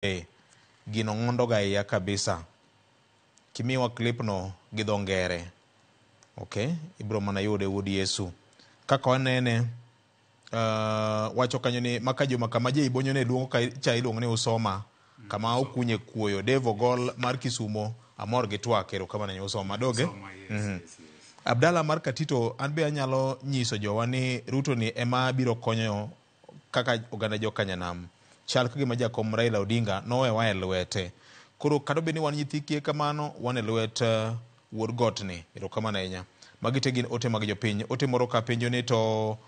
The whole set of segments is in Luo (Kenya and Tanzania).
gino ngondo ga ya kabisa. Kimiwa clip no gi dho ngere. Okay, ibro mana yude Wuod Yesu. Kaka wanene wacho kanyo ni maka joma kama je ibonyo ne luongo ka cha iluongo ne usoma kama okunye kuoyo Devo Gol mar Kisumo amor gi twak ero kama ne usoma doge. Abdalla mar Katito an be anyalo nyiso jowa ni Ruto ni ema biro konyo kaka oganda jo Kanyanam. Chal ka gima jakom Raila Odinga nowewa e lwete. Koro kado be ni wan nyithi kie kamano wan e lwet Wuod Got ni ero kama na inya. Magite gin ote mag jopiny. Ote moro ka penjo ni to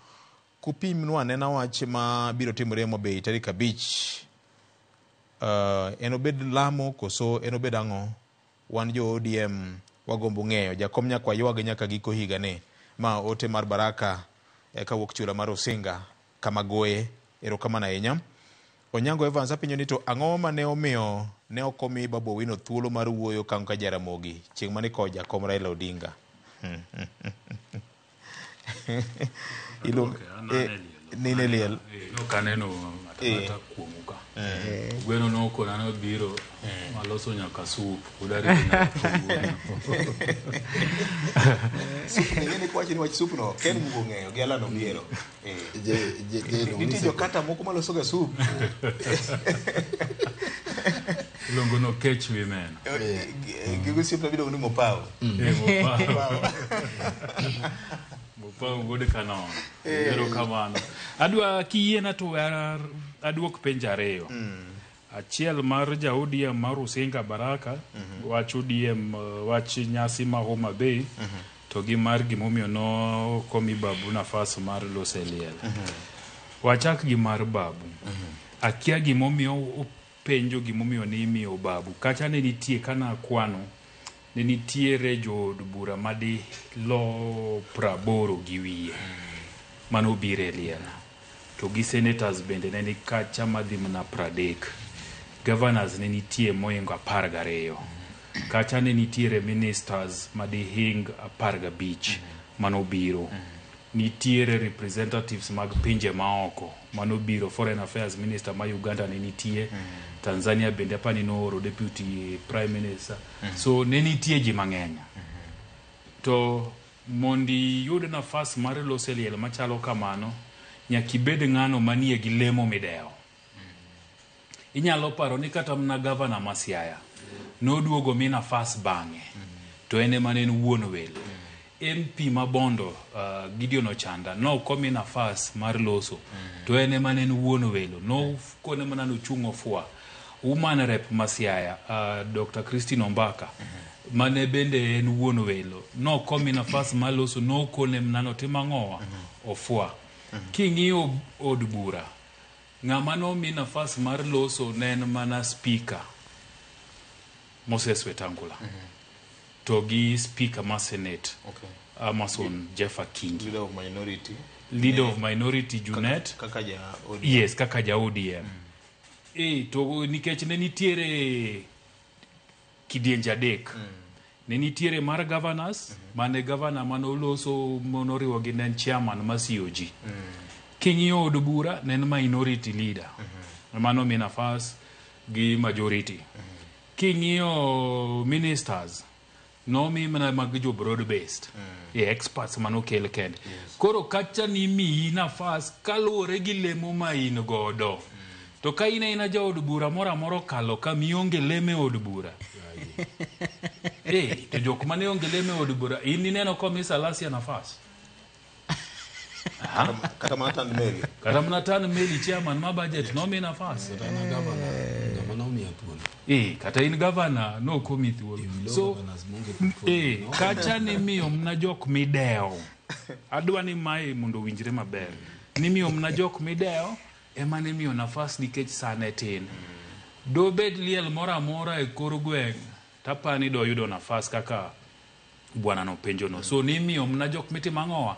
kupim nwa nena wach ma biro timore Mobei tarik 5. En obed lamo koso en obed ang'o. Wan jo ODM wagombo ng'eyo. Jakom nyakwa ywage nyaka giko higa ni. Ma ote mar Baraka kawuok chula mar Osinga kama goye ero kama na inya. Onyango Evans apinyo ni to ang'o ma ne omiyo ne okomi Babu Owino thuolo mar wuoyo kanyo ka Jaramogi chieng' mane ko jakom Raila Odinga. Nine liel no kaneno mata kuomuka gweno no kona no biro maloso nyaka sup udari na sup ne kwachi ni wach sup no ken mugo ng'eyo gi ala no biro niti jo kata moko maloso ga sup longo no catch women gigo sup na bido ni Mopao Mopao gode kanon ero kamano adwa kiyiena to aduok penjo ariyo. Achiel mar ja ODM mar Osinga Baraka wach ODM wach nyasi ma Homa Bay to gi mar gimomiyo no komi Babu nafas mar loso liel. Wachak gi mar Babu. Akia gimomiyo penjo gimomiyo ni imiyo Babu kacha ne nitie kana kwano ne nitiere jo od bura madi lo 80 gi wiye mano bire liel to gi senators bende ne ni kacha madhi mna 30. Governors ne nitie moingo 12 kacha ne nitiere ministers madi hing 15 mano biro nitiere representatives mag pinje maoko mano biro. Foreign Affairs Minister ma Uganda ne nitie Tanzania bende pa ni nooro deputy prime minister so ne nitie ji mang'eny to mondi yud nafas mar loso liel machalo kamano nyaki bed ng'ano manie gi lemo mideo. Inyalo paro ni kata mna governor ma Siaya noduogo mi nafas bang'e to ene manen wuon welo. MP Mabondo Gideon Ochanda no komi nafas mar loso to ene manen wuon welo no kone manano chungo fwa. Woman rep Masiaya Dr. Christine Ombaka mane bende en wuon welo no komi nafas mar loso no kone mnano timang'owa ofwa. King'iyo od bura ng'ama no mi nafas mar loso ne en mana speaker Moses Wetangula to gi speaker ma Senate Amason Jeffa Kingi leader of minority Junet yes kaka ja ODM to nikech ne nitiere kidienje adek ne nitiere mar governors mane governor manoloso monoriwo gi nen chairman ma COG king'iyo od bura nen minority leader mano mi nafas gi majority king'iyo ministers no mi mana mag jo broad based experts manokel kende koro kacha ni mi nafas kaluore gi lemo ma in godo to ka ina ja od bura moro kalo ka mionge leme od bura to jok mane onge leme od bura in neno komisa lasia nafas kata manatan meli chairman ma budget no mi nafas kata in governor no komi thuolo so kacha ni miyo mna jok mideo adwa ni mai mondo winjre maber ni miyo mna jok mideo ema ne miyo nafas nikech sane tin do bed liel mora e kor gweng tapani do yudo nafas kaka bwana no penjo no so ni miyo mna jok miti mang'owa